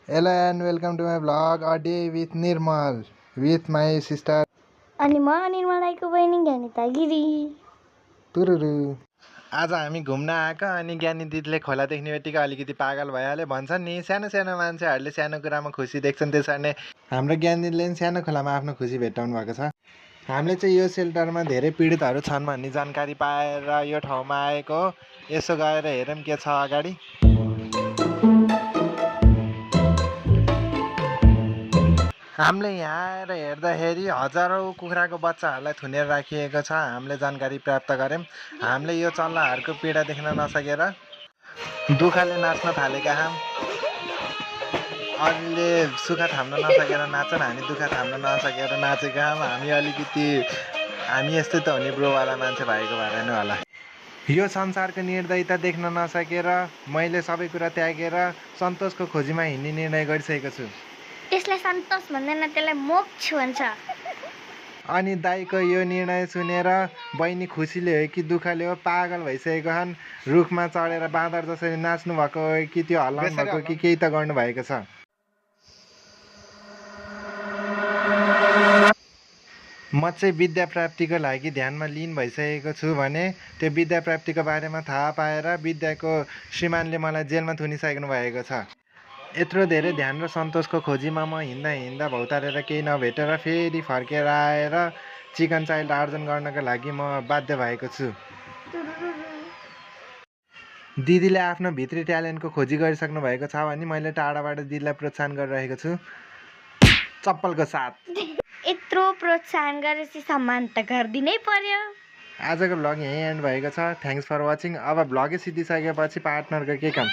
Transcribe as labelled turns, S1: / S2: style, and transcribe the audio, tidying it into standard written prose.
S1: Hello and welcome to my vlog A Day with Nirmal with my sister
S2: अनि म निर्मला दाइको बहिनी ज्ञानिता गिरी।
S1: तुरुरु। आज हामी घुम्न आएको अनि ज्ञानी दिदीले खोला देख्ने बित्तिकै अलिकति पागल भइहाल्यो भन्छन् नि। सानो सानो मान्छेहरूले सानो कुरामा खुसी देख्छन्, त्यसरी नै हाम्रो ज्ञानी दिदीले पनि सानो खोलामा आफ्नो खुसी भेट्टाउनु भएको छ। हामीले चाहिँ यो सेल्टरमा धेरै पीडितहरू छन् भन्ने जानकारी पाएर यो ठाउँमा आएको हो। यसो गएर हेरौँ के छ अगाडि। हामीले यहाँ आएर हेर्दाखेरि हजारौँ कुखुराको बच्चाहरूलाई थुनेर राखिएको छ। हामीले जानकारी प्राप्त गऱ्यौँ। हामीले यो चल्लाहरूको पीडा देख्न नसकेर दुःखले नाच्न थालेका छौँ। अहिले सुख थाम्न नसकेर नाच्छन्, हामी दुःख थाम्न नसकेर नाचेका छौँ। हामी यस्तै त हुने ब्रोवाला मान्छे भएको भएर नै होला। यो संसारको निर्दयता देख्न नसकेर मैले सबै कुरा त्यागेर सन्तोषको खोजीमा हिँड्ने निर्णय गरिसकेको छु।
S2: त्यसलाई सन्तोष भन्दैन, त्यसलाई मोक्ष भन्छ।
S1: अनि दाइको यो निर्णय सुनेर बहिनी खुसीले हो कि दुःखले हो पागल भइसकेको छन्। रुखमा चढेर बाँदर जसरी नाच्नु भएको हो कि त्यो हल्लाउनु भएको कि केही त गर्नुभएको छ। म चाहिँ विद्या प्राप्तिको लागि ध्यानमा लिन भइसकेको छु भने त्यो विद्या प्राप्तिको बारेमा थाहा पाएर विद्याको श्रीमानले मलाई जेलमा थुनिसक्नु भएको छ। यत्रो धेरै ध्यान र सन्तोषको खोजीमा म हिँड्दा हिँड्दा भौतारेर केही नभेटेर फेरि फर्केर आएर चिकन चाइल्ड आर्जन गर्नको लागि म बाध्य भएको छु। दिदीले आफ्नो भित्री ट्यालेन्टको खोजी गरिसक्नु भएको छ भने मैले टाढाबाट दिदीलाई प्रोत्साहन गरिरहेको छु चप्पलको साथ।
S2: यत्रो प्रोत्साहन गरेपछि सम्मान त गरिदिनै पर्यो।
S1: आजको भ्लग यहीँ एन्ड भएको छ। Thanks for watching. अब भ्लगै सिद्धिसकेपछि पार्टनरको के काम।